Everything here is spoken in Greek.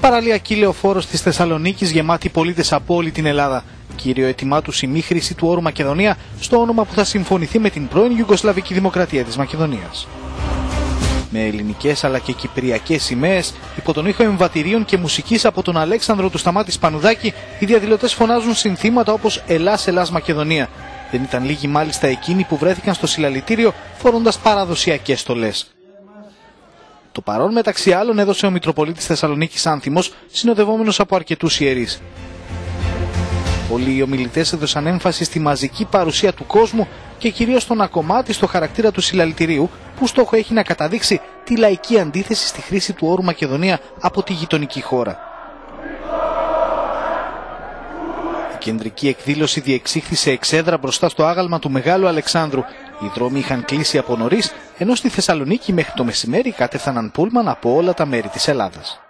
παραλιακή λεωφόρος της Θεσσαλονίκης γεμάτη πολίτες από όλη την Ελλάδα. Κύριο αίτημά τους η μη χρήση του όρου Μακεδονία στο όνομα που θα συμφωνηθεί με την πρώην Ιουγκοσλαβική Δημοκρατία της Μακεδονίας. Με ελληνικές αλλά και κυπριακές σημαίες, υπό τον ήχο εμβατηρίων και μουσικής από τον Αλέξανδρο του Σταμάτη Σπανουδάκη, οι διαδηλωτές φωνάζουν συνθήματα όπως «Ελλάς, Ελλάς, Μακεδονία». Δεν ήταν λίγοι μάλιστα εκείνοι που βρέθηκαν στο συλλαλητήριο φορώντας παραδοσιακές στολές. Το παρόν μεταξύ άλλων έδωσε ο Μητροπολίτης Θεσσαλονίκης Άνθιμος, συνοδευόμενος από αρκετούς ιερείς. Πολλοί οι ομιλητές έδωσαν έμφαση στη μαζική παρουσία του κόσμου και κυρίως στον ακομμάτι στο χαρακτήρα του συλλαλητηρίου, που στόχο έχει να καταδείξει τη λαϊκή αντίθεση στη χρήση του όρου Μακεδονία από τη γειτονική χώρα. Η κεντρική εκδήλωση διεξήχθη σε εξέδρα μπροστά στο άγαλμα του Μεγάλου Αλεξάνδρου. Οι δρόμοι είχαν κλείσει από νωρίς, ενώ στη Θεσσαλονίκη μέχρι το μεσημέρι κατέφθαναν πούλμαν από όλα τα μέρη της Ελλάδας.